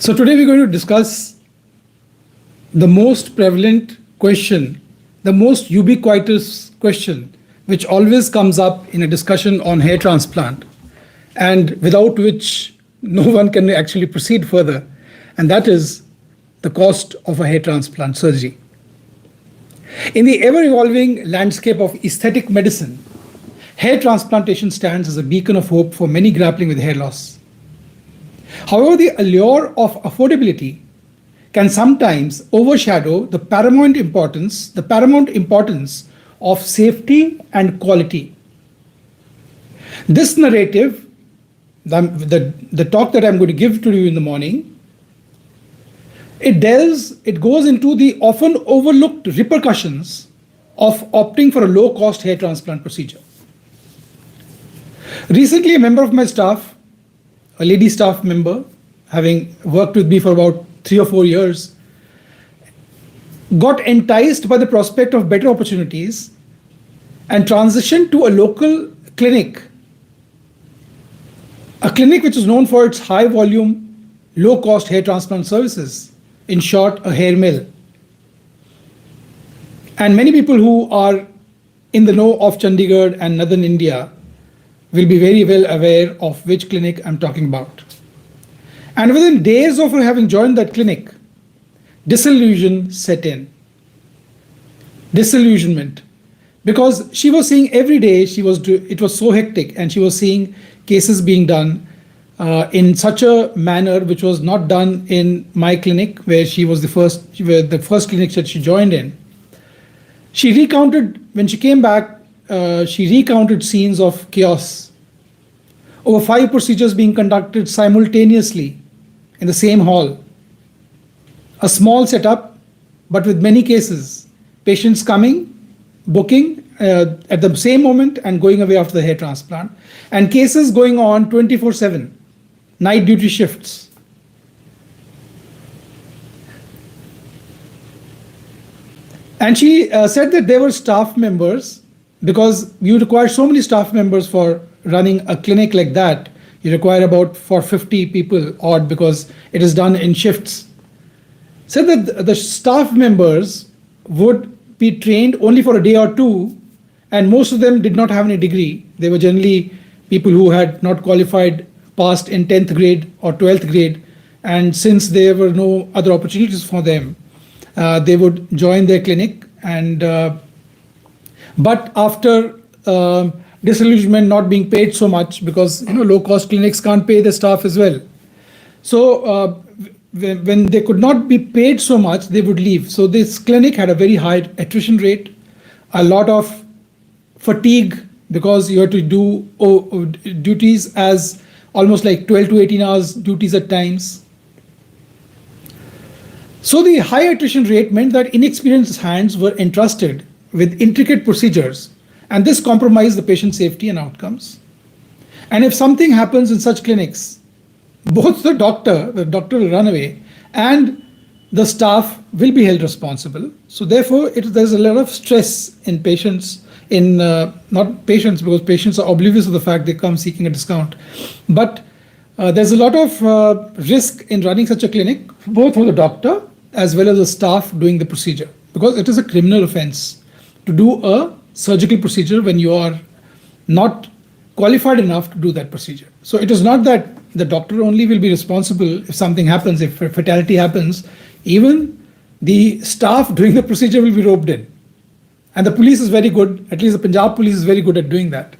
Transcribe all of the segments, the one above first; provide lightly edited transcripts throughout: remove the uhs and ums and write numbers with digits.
So today we're going to discuss the most prevalent question, the most ubiquitous question, which always comes up in a discussion on hair transplant, and without which no one can actually proceed further, and that is the cost of a hair transplant surgery. In the ever-evolving landscape of aesthetic medicine, hair transplantation stands as a beacon of hope for many grappling with hair loss. However, the allure of affordability can sometimes overshadow the paramount importance of safety and quality. This narrative, the talk that I'm going to give to you in the morning, it goes into the often overlooked repercussions of opting for a low-cost hair transplant procedure. Recently, a member of my staff, a lady staff member, having worked with me for about 3 or 4 years, got enticed by the prospect of better opportunities and transitioned to a local clinic, a clinic which is known for its high volume, low cost hair transplant services, in short, a hair mill. And many people who are in the know of Chandigarh and northern India will be very well aware of which clinic I'm talking about. And within days of her having joined that clinic, disillusion set in. Disillusionment. Because she was seeing every day, it was so hectic, and she was seeing cases being done in such a manner which was not done in my clinic, where the first clinic that she joined in. When she came back, she recounted scenes of chaos. Over 5 procedures being conducted simultaneously in the same hall. A small setup, but with many cases. Patients coming, booking at the same moment and going away after the hair transplant. And cases going on 24/7, night duty shifts. And she said that there were staff members, because you require so many staff members for running a clinic like that. You require about for 50 people odd, because it is done in shifts. Said that the staff members would be trained only for a day or two, and most of them did not have any degree. They were generally people who had not qualified, passed in 10th grade or 12th grade, and since there were no other opportunities for them, they would join their clinic. And but after disillusionment, not being paid so much, because low-cost clinics can't pay their staff as well. So when they could not be paid so much, they would leave. So this clinic had a very high attrition rate, a lot of fatigue, because you have to do duties as almost like 12 to 18 hours duties at times. So the high attrition rate meant that inexperienced hands were entrusted with intricate procedures, and this compromised the patient safety and outcomes. And if something happens in such clinics, both the doctor will run away, and the staff will be held responsible. So therefore, there's a lot of stress in patients, not patients, because patients are oblivious of the fact they come seeking a discount. But there's a lot of risk in running such a clinic, both for the doctor as well as the staff doing the procedure, because it is a criminal offense to do a surgical procedure when you are not qualified enough to do that procedure. So it is not that the doctor only will be responsible if something happens, if a fatality happens. Even the staff doing the procedure will be roped in. And the police is very good, at least the Punjab police is very good at doing that.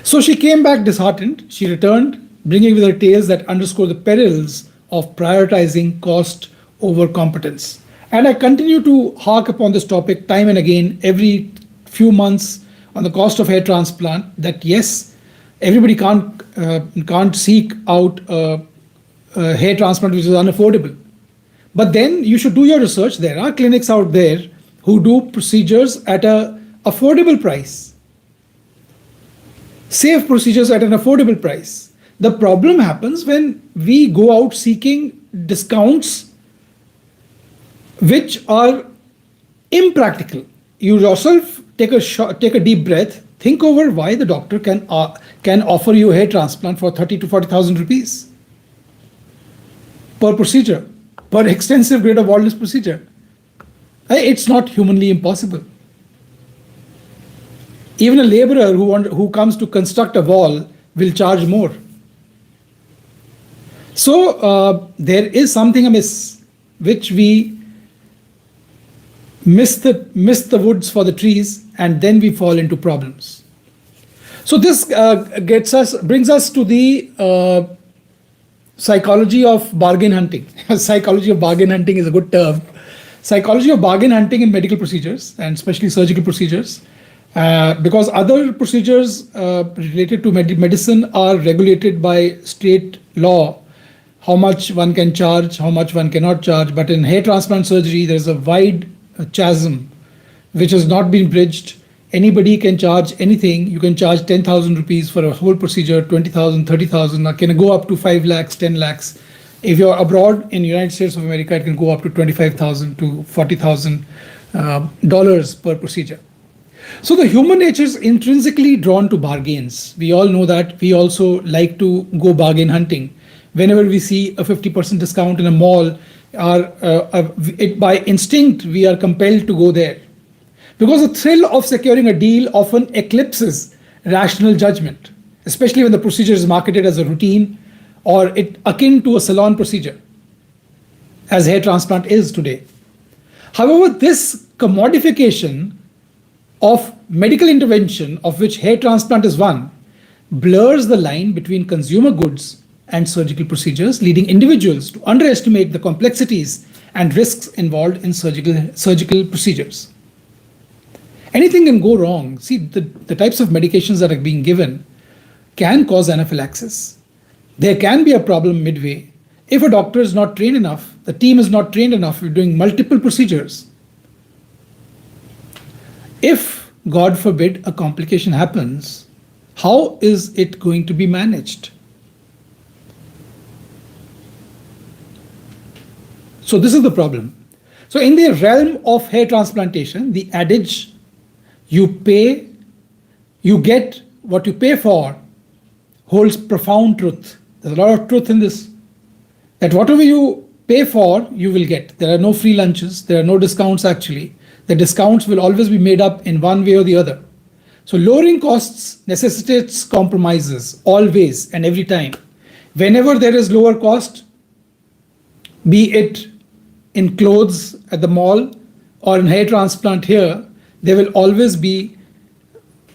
So she came back disheartened. She returned, bringing with her tales that underscore the perils of prioritizing cost over competence. And I continue to hark upon this topic time and again every few months on the cost of hair transplant, that yes, everybody can't seek out a hair transplant which is unaffordable. But then you should do your research. There are clinics out there who do procedures at an affordable price, safe procedures at an affordable price. The problem happens when we go out seeking discounts which are impractical. You yourself take a deep breath, think over why the doctor can offer you a hair transplant for 30 to 40,000 rupees. per procedure, per extensive grade of wildness procedure. It's not humanly impossible. Even a laborer who comes to construct a wall will charge more. So there is something amiss, which we miss the woods for the trees, and then we fall into problems. So this brings us to the psychology of bargain hunting. Psychology of bargain hunting is a good term. Psychology of bargain hunting in medical procedures, and especially surgical procedures, because other procedures related to medicine are regulated by state law, how much one can charge, how much one cannot charge. But in hair transplant surgery, there's a wide chasm which has not been bridged. Anybody can charge anything. You can charge 10,000 rupees for a whole procedure, 20,000, 30,000, can go up to 5 lakhs, 10 lakhs. If you're abroad in the United States of America, it can go up to 25,000 to 40,000 dollars per procedure. So the human nature is intrinsically drawn to bargains. We all know that. We also like to go bargain hunting. Whenever we see a 50% discount in a mall, by instinct, we are compelled to go there. Because the thrill of securing a deal often eclipses rational judgment, especially when the procedure is marketed as a routine or akin to a salon procedure, as hair transplant is today. However, this commodification of medical intervention, of which hair transplant is one, blurs the line between consumer goods and surgical procedures, leading individuals to underestimate the complexities and risks involved in surgical procedures. Anything can go wrong. See, the types of medications that are being given can cause anaphylaxis. There can be a problem midway. If a doctor is not trained enough, the team is not trained enough, we're doing multiple procedures. If, God forbid, a complication happens, how is it going to be managed? So this is the problem. So in the realm of hair transplantation, the adage, you get what you pay for, holds profound truth. There's a lot of truth in this. That whatever you pay for, you will get. There are no free lunches. There are no discounts actually. The discounts will always be made up in one way or the other. So lowering costs necessitates compromises, always and every time. Whenever there is lower cost, be it in clothes at the mall or in hair transplant here, there will always be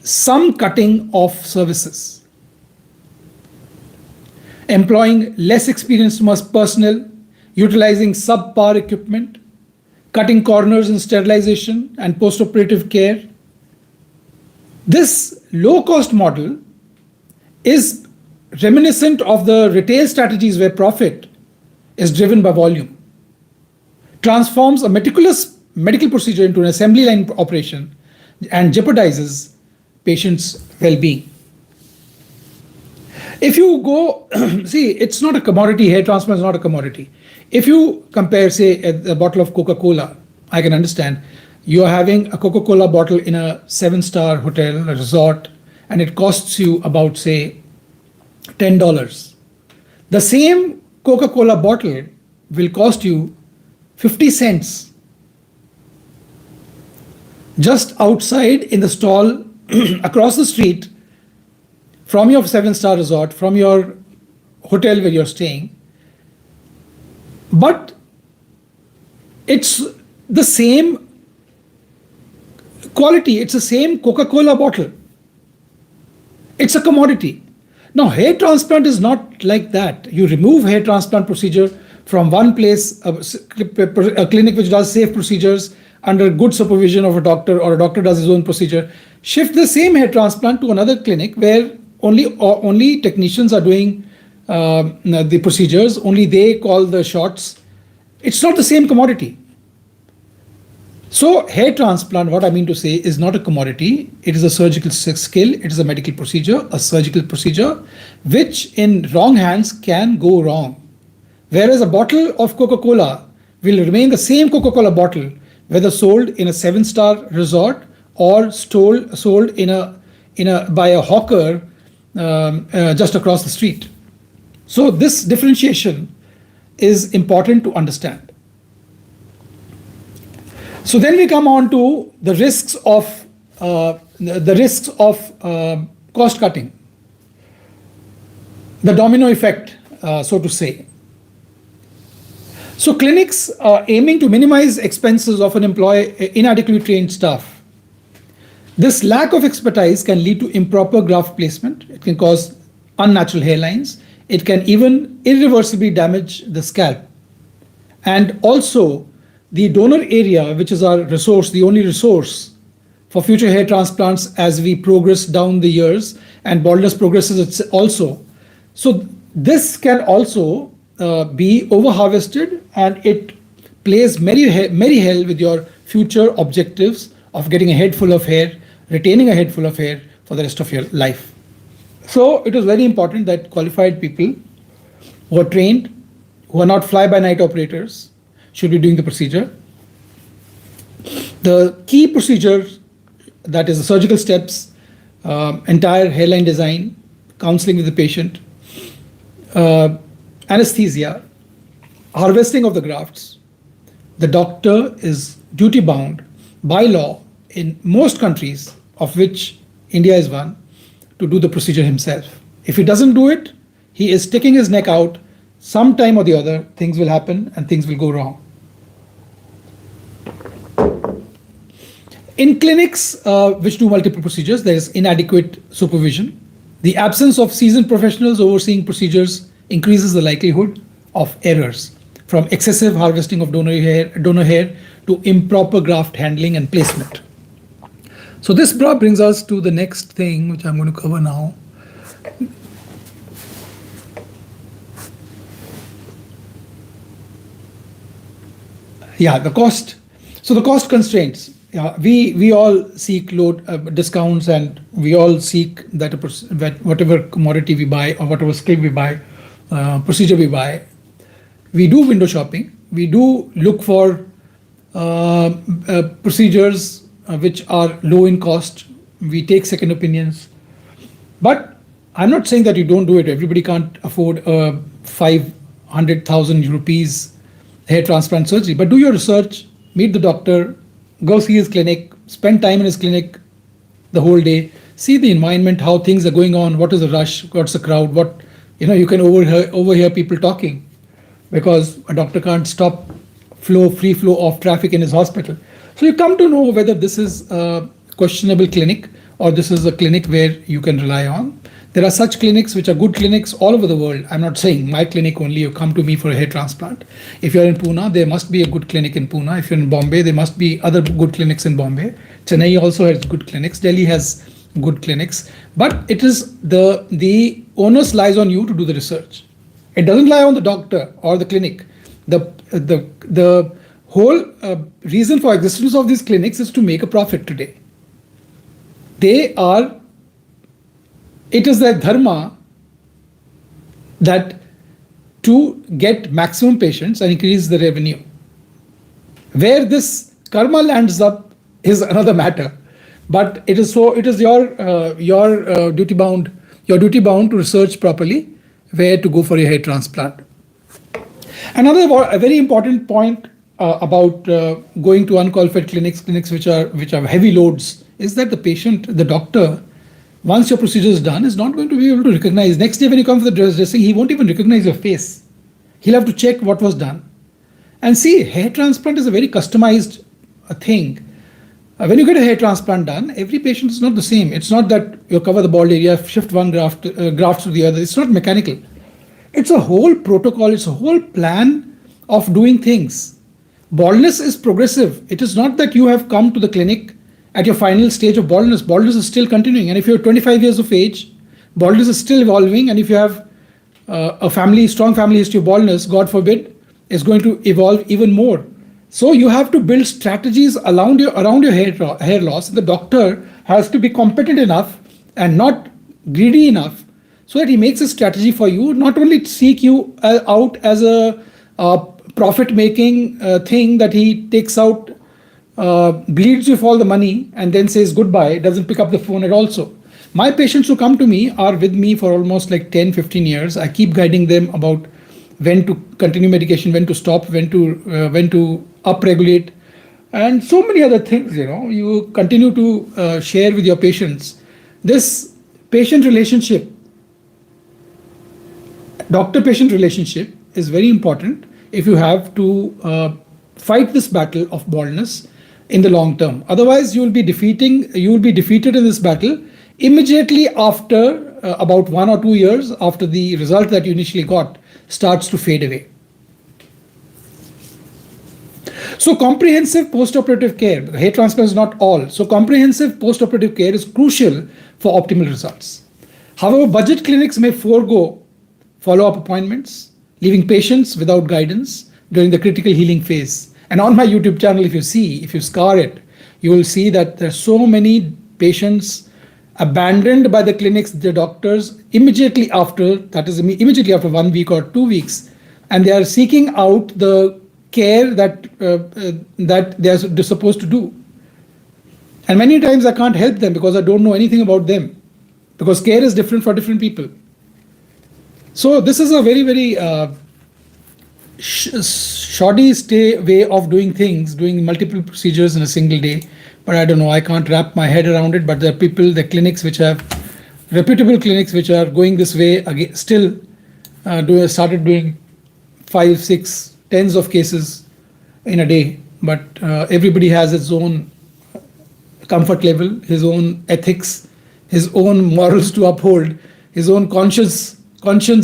some cutting of services. Employing less experienced personnel, utilizing subpar equipment, cutting corners in sterilization and post-operative care. This low-cost model is reminiscent of the retail strategies where profit is driven by volume, transforms a meticulous medical procedure into an assembly line operation, and jeopardizes patients' well-being. If you go, see, it's not a commodity. Hair transplant is not a commodity. If you compare, say, a bottle of Coca-Cola, I can understand. You're having a Coca-Cola bottle in a 7-star hotel, a resort, and it costs you about, say, $10. The same Coca-Cola bottle will cost you 50 cents just outside in the stall across the street from your 7-star resort, from your hotel where you're staying. But it's the same quality, it's the same Coca-Cola bottle. It's a commodity. Now, hair transplant is not like that. You remove hair transplant procedure from one place, a clinic which does safe procedures under good supervision of a doctor, or a doctor does his own procedure, shift the same hair transplant to another clinic where only technicians are doing the procedures, only they call the shots. It's not the same commodity. So hair transplant, what I mean to say, is not a commodity. It is a surgical skill. It is a medical procedure, a surgical procedure, which in wrong hands can go wrong. Whereas a bottle of Coca-Cola will remain the same Coca-Cola bottle, whether sold in a 7-star resort or sold in a by a hawker just across the street. So this differentiation is important to understand. So then we come on to the risks of cost cutting, the domino effect, so to say. So clinics are aiming to minimize expenses often employ inadequately trained staff. This lack of expertise can lead to improper graft placement. It can cause unnatural hairlines. It can even irreversibly damage the scalp. And also, the donor area, which is our resource, the only resource for future hair transplants as we progress down the years, and baldness progresses also. So this can also be over-harvested, and it plays merry hell with your future objectives of getting a head full of hair, retaining a head full of hair for the rest of your life. So it is very important that qualified people who are trained, who are not fly-by-night operators, should be doing the procedure. The key procedure, that is the surgical steps, entire hairline design, counseling with the patient, anesthesia, harvesting of the grafts. The doctor is duty bound by law in most countries, of which India is one, to do the procedure himself. If he doesn't do it, he is sticking his neck out. Sometime or the other, things will happen and things will go wrong. In clinics which do multiple procedures, there is inadequate supervision. The absence of seasoned professionals overseeing procedures increases the likelihood of errors, from excessive harvesting of donor hair to improper graft handling and placement. So this brings us to the next thing, which I'm going to cover now. Yeah, the cost. So the cost constraints. We all seek load discounts, and we all seek that whatever commodity we buy or whatever skill we buy, procedure we buy, we do window shopping. We do look for procedures which are low in cost. We take second opinions. But I'm not saying that you don't do it. Everybody can't afford 500,000 rupees hair transplant surgery. But do your research, meet the doctor, go see his clinic, spend time in his clinic the whole day, see the environment, how things are going on, what is the rush, what's the crowd, you can overhear people talking, because a doctor can't stop free flow of traffic in his hospital. So you come to know whether this is a questionable clinic or this is a clinic where you can rely on. There are such clinics which are good clinics all over the world. I'm not saying my clinic only, you come to me for a hair transplant. If you're in Pune, there must be a good clinic in Pune. If you're in Bombay, there must be other good clinics in Bombay. Chennai also has good clinics. Delhi has good clinics. But it is the onus lies on you to do the research. It doesn't lie on the doctor or the clinic. The whole reason for existence of these clinics is to make a profit today. It is their dharma that to get maximum patients and increase the revenue. Where this karma lands up is another matter, but it is your duty bound to research properly where to go for your hair transplant. Another very important point about going to unqualified clinics which are heavy loads, is that the doctor, once your procedure is done, is not going to be able to recognize. Next day when you come for the dressing, he won't even recognize your face. He'll have to check what was done. And see, hair transplant is a very customized thing. When you get a hair transplant done, every patient is not the same. It's not that you cover the bald area, shift one graft to the other. It's not mechanical. It's a whole protocol. It's a whole plan of doing things. Baldness is progressive. It is not that you have come to the clinic at your final stage of baldness. Baldness is still continuing. And if you're 25 years of age, baldness is still evolving. And if you have a strong family history of baldness, God forbid, is going to evolve even more. So you have to build strategies around your hair loss. The doctor has to be competent enough and not greedy enough so that he makes a strategy for you, not only to seek you out as a profit-making thing that he takes out, bleeds you for all the money and then says goodbye, doesn't pick up the phone at all. So my patients who come to me are with me for almost like 10, 15 years. I keep guiding them about when to continue medication, when to stop, when to upregulate, and so many other things. You continue to share with your patients. This patient relationship, doctor-patient relationship, is very important if you have to fight this battle of baldness in the long term. Otherwise, you will be defeated in this battle immediately after about 1 or 2 years after the result that you initially got starts to fade away. So comprehensive postoperative care, hair transplant is not all. So comprehensive postoperative care is crucial for optimal results. However, budget clinics may forego follow-up appointments, leaving patients without guidance during the critical healing phase. And on my YouTube channel, if you scar it, you will see that there are so many patients abandoned by the clinics, the doctors, immediately after 1 week or 2 weeks, and they are seeking out the care that they are supposed to do. And many times I can't help them because I don't know anything about them, because care is different for different people. So this is a very, very shoddy way of doing things, doing multiple procedures in a single day. But I don't know, I can't wrap my head around it. But there are people, the clinics which have, reputable clinics which are going this way, again, still started doing 5, 6, tens of cases in a day. But everybody has its own comfort level, his own ethics, his own morals to uphold, his own conscience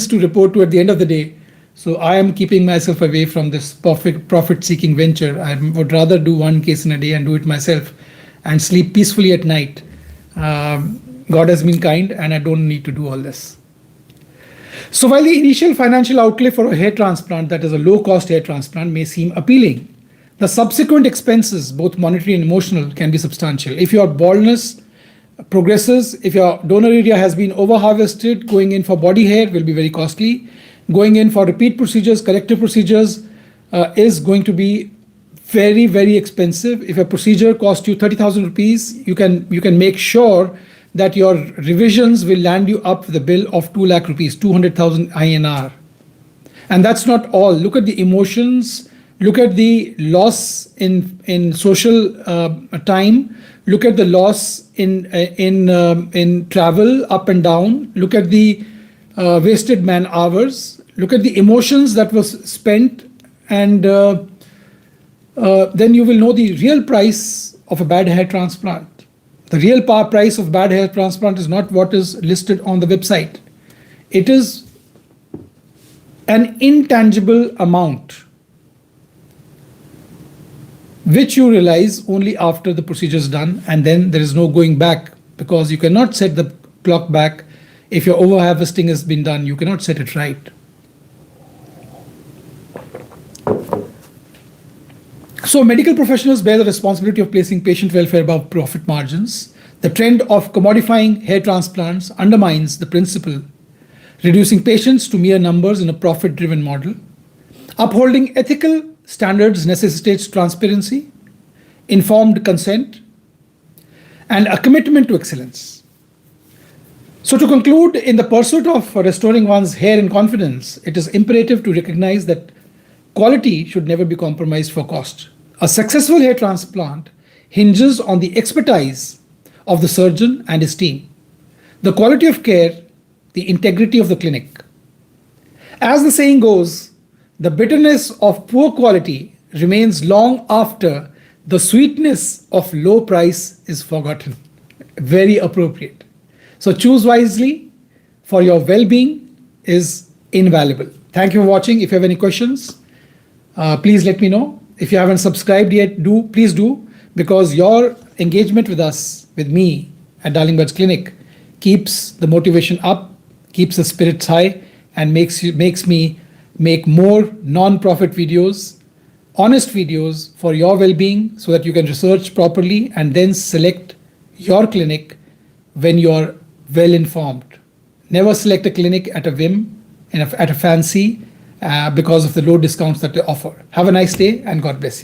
to report to at the end of the day. So I am keeping myself away from this profit-seeking venture. I would rather do 1 case in a day and do it myself and sleep peacefully at night. God has been kind and I don't need to do all this. So while the initial financial outlay for a hair transplant, that is a low-cost hair transplant, may seem appealing, the subsequent expenses, both monetary and emotional, can be substantial. If your baldness progresses, if your donor area has been over-harvested, going in for body hair will be very costly. Going in for repeat procedures, corrective procedures is going to be very, very expensive. If a procedure costs you 30,000 rupees, you can make sure that your revisions will land you up with a bill of 2 lakh rupees, 200,000 INR. And that's not all. Look at the emotions. Look at the loss in social time. Look at the loss in travel up and down. Look at the wasted man hours. Look at the emotions that was spent, and then you will know the real price of a bad hair transplant. The real price of bad hair transplant is not what is listed on the website. It is an intangible amount which you realize only after the procedure is done, and then there is no going back, because you cannot set the clock back. If your over-harvesting has been done, you cannot set it right. So medical professionals bear the responsibility of placing patient welfare above profit margins. The trend of commodifying hair transplants undermines the principle, reducing patients to mere numbers in a profit-driven model. Upholding ethical standards necessitates transparency, informed consent, and a commitment to excellence. So to conclude, in the pursuit of restoring one's hair and confidence, it is imperative to recognize that quality should never be compromised for cost. A successful hair transplant hinges on the expertise of the surgeon and his team, the quality of care, the integrity of the clinic. As the saying goes, the bitterness of poor quality remains long after the sweetness of low price is forgotten. Very appropriate. So choose wisely, for your well-being is invaluable. Thank you for watching. If you have any questions, please let me know. If you haven't subscribed yet, please do, because your engagement with us, with me at Darling Buds Clinic, keeps the motivation up, keeps the spirits high, and makes me make more non-profit videos, honest videos for your well-being, so that you can research properly and then select your clinic when you're well informed. Never select a clinic at a whim, at a fancy, because of the low discounts that they offer. Have a nice day and God bless you.